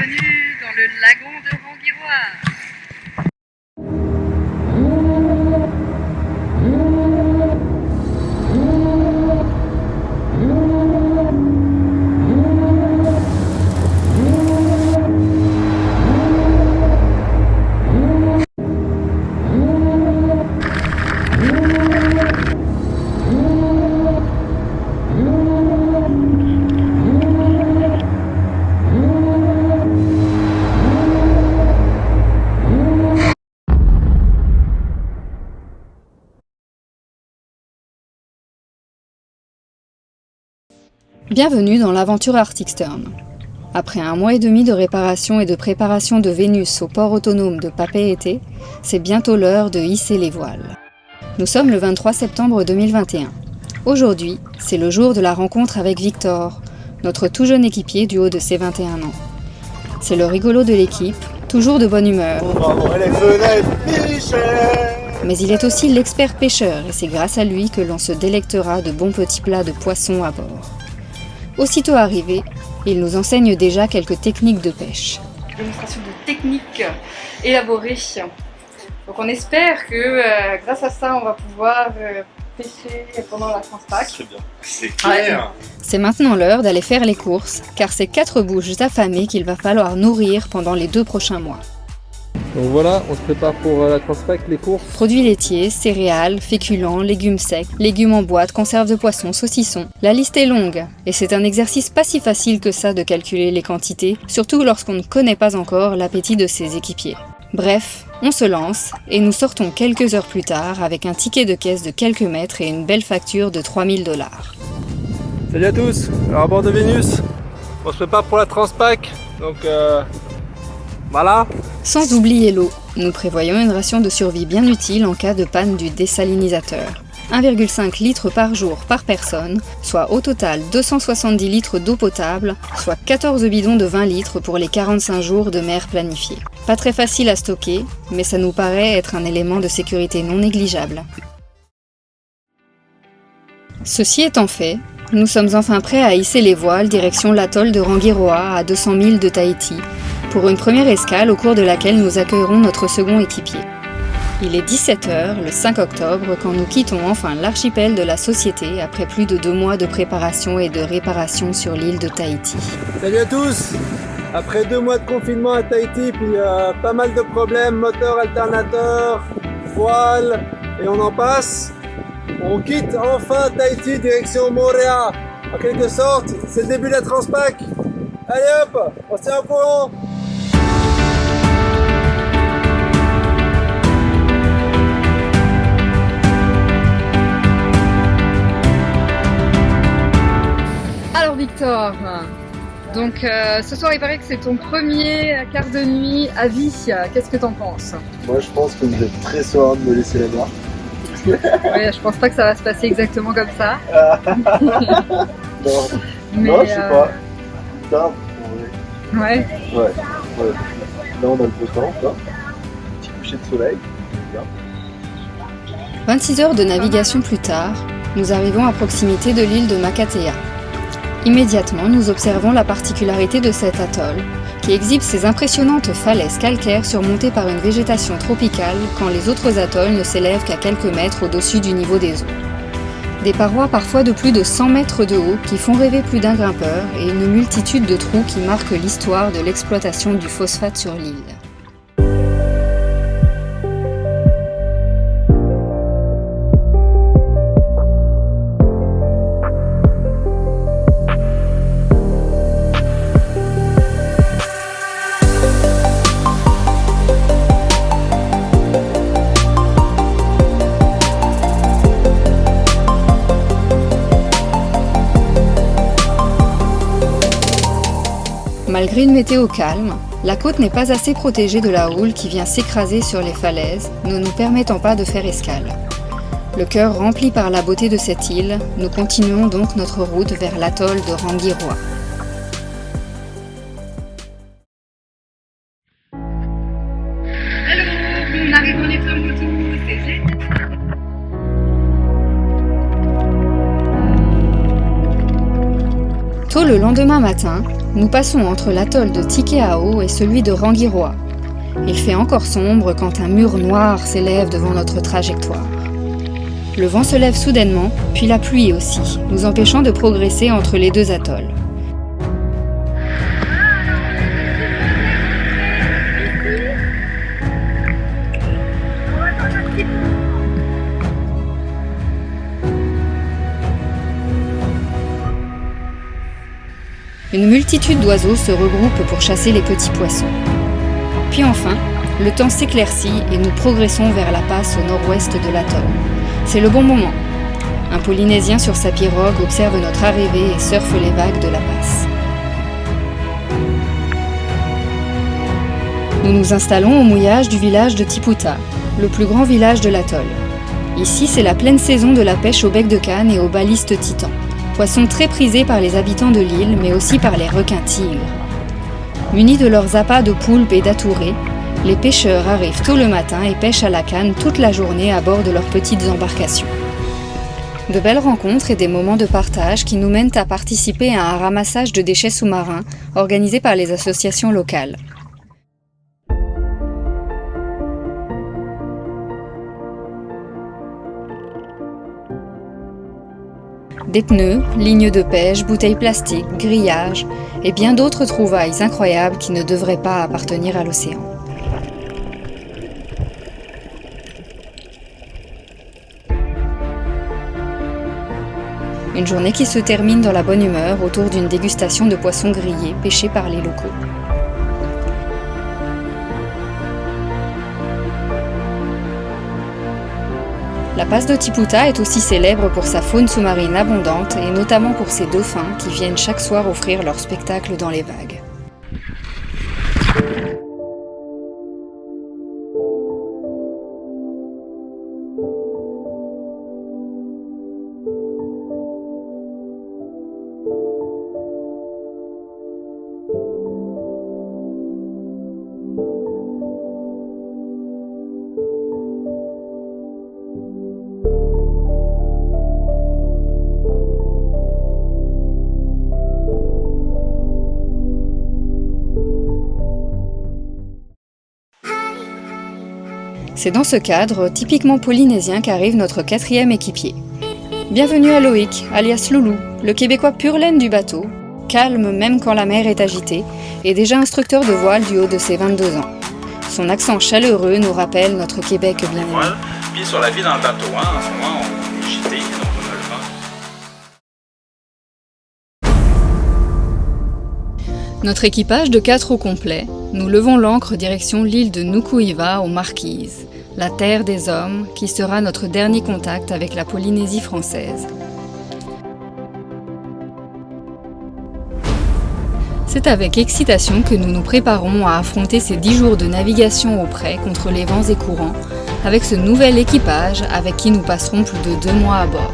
bienvenue dans le lagon de Rangiroa. Bienvenue dans l'aventure Arctic Stern. Après 1 mois et demi de réparation et de préparation de Vénus au port autonome de Papeete, c'est bientôt l'heure de hisser les voiles. Nous sommes le 23 septembre 2021. Aujourd'hui, c'est le jour de la rencontre avec Victor, notre tout jeune équipier du haut de ses 21 ans. C'est le rigolo de l'équipe, toujours de bonne humeur. Mais il est aussi l'expert pêcheur et c'est grâce à lui que l'on se délectera de bons petits plats de poissons à bord. Aussitôt arrivé, il nous enseigne déjà quelques techniques de pêche. Démonstration de techniques élaborées. Donc on espère que grâce à ça, on va pouvoir pêcher pendant la Transpac. C'est bien, c'est clair. C'est maintenant l'heure d'aller faire les courses, car c'est 4 bouches affamées qu'il va falloir nourrir pendant les 2 prochains mois. Donc voilà, on se prépare pour la Transpac, les courses. Produits laitiers, céréales, féculents, légumes secs, légumes en boîte, conserves de poissons, saucissons. La liste est longue, et c'est un exercice pas si facile que ça de calculer les quantités, surtout lorsqu'on ne connaît pas encore l'appétit de ses équipiers. Bref, on se lance, et nous sortons quelques heures plus tard avec un ticket de caisse de quelques mètres et une belle facture de 3000 $. Salut à tous, alors à bord de Vénus, on se prépare pour la Transpac, donc voilà. Sans oublier l'eau, nous prévoyons une ration de survie bien utile en cas de panne du désalinisateur. 1,5 litre par jour par personne, soit au total 270 litres d'eau potable, soit 14 bidons de 20 litres pour les 45 jours de mer planifiés. Pas très facile à stocker, mais ça nous paraît être un élément de sécurité non négligeable. Ceci étant fait, nous sommes enfin prêts à hisser les voiles direction l'atoll de Rangiroa à 200 milles de Tahiti, pour une première escale au cours de laquelle nous accueillerons notre second équipier. Il est 17h le 5 octobre quand nous quittons enfin l'archipel de la Société après plus de 2 mois de préparation et de réparation sur l'île de Tahiti. Salut à tous. Après 2 mois de confinement à Tahiti, puis pas mal de problèmes, moteur, alternateur, voile, et on en passe. On quitte enfin Tahiti direction Moorea. En quelque sorte, c'est le début de la Transpac. Allez hop, on se tient au courant. Alors Victor, donc ce soir il paraît que c'est ton premier quart de nuit à vie. Qu'est-ce que t'en penses? Moi je pense que vous êtes très serein de me laisser la barre. Ouais, je pense pas que ça va se passer exactement comme ça. Non, Mais, non je sais pas. Putain, en Ouais. vrai. Ouais. Là on a le beau temps, quoi. Petit coucher de soleil. Bien. 26 heures de navigation plus tard, nous arrivons à proximité de l'île de Makatea. Immédiatement, nous observons la particularité de cet atoll, qui exhibe ses impressionnantes falaises calcaires surmontées par une végétation tropicale quand les autres atolls ne s'élèvent qu'à quelques mètres au-dessus du niveau des eaux. Des parois parfois de plus de 100 mètres de haut qui font rêver plus d'un grimpeur et une multitude de trous qui marquent l'histoire de l'exploitation du phosphate sur l'île. Malgré une météo calme, la côte n'est pas assez protégée de la houle qui vient s'écraser sur les falaises, ne nous permettant pas de faire escale. Le cœur rempli par la beauté de cette île, nous continuons donc notre route vers l'atoll de Rangiroa. Hello, on arrive en Tumbuktu, c'est génial. Tôt le lendemain matin, nous passons entre l'atoll de Tikeao et celui de Rangiroa. Il fait encore sombre quand un mur noir s'élève devant notre trajectoire. Le vent se lève soudainement, puis la pluie aussi, nous empêchant de progresser entre les deux atolls. Une multitude d'oiseaux se regroupent pour chasser les petits poissons. Puis enfin, le temps s'éclaircit et nous progressons vers la passe au nord-ouest de l'atoll. C'est le bon moment. Un Polynésien sur sa pirogue observe notre arrivée et surfe les vagues de la passe. Nous nous installons au mouillage du village de Tiputa, le plus grand village de l'atoll. Ici, c'est la pleine saison de la pêche au bec de canne et au baliste titan. Poissons très prisés par les habitants de l'île, mais aussi par les requins-tigres. Munis de leurs appâts de poulpes et d'atourés, les pêcheurs arrivent tôt le matin et pêchent à la canne toute la journée à bord de leurs petites embarcations. De belles rencontres et des moments de partage qui nous mènent à participer à un ramassage de déchets sous-marins organisé par les associations locales. Des pneus, lignes de pêche, bouteilles plastiques, grillages et bien d'autres trouvailles incroyables qui ne devraient pas appartenir à l'océan. Une journée qui se termine dans la bonne humeur autour d'une dégustation de poissons grillés pêchés par les locaux. La passe de Tiputa est aussi célèbre pour sa faune sous-marine abondante et notamment pour ses dauphins qui viennent chaque soir offrir leur spectacle dans les vagues. C'est dans ce cadre, typiquement polynésien, qu'arrive notre 4e équipier. Bienvenue à Loïc, alias Loulou, le Québécois pur laine du bateau, calme même quand la mer est agitée, et déjà instructeur de voile du haut de ses 22 ans. Son accent chaleureux nous rappelle notre Québec bien aimé. Voilà. Puis sur la vie dans le bateau, en ce moment on est gité, donc on a le vent. Notre équipage de 4 au complet, nous levons l'ancre direction l'île de Nuku'iva aux Marquises, la terre des hommes qui sera notre dernier contact avec la Polynésie française. C'est avec excitation que nous nous préparons à affronter ces 10 jours de navigation au près contre les vents et courants avec ce nouvel équipage avec qui nous passerons plus de 2 mois à bord.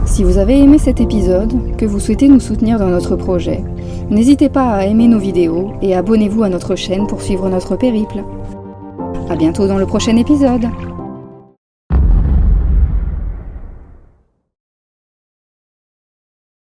Si vous avez aimé cet épisode, que vous souhaitez nous soutenir dans notre projet, n'hésitez pas à aimer nos vidéos et abonnez-vous à notre chaîne pour suivre notre périple. À bientôt dans le prochain épisode.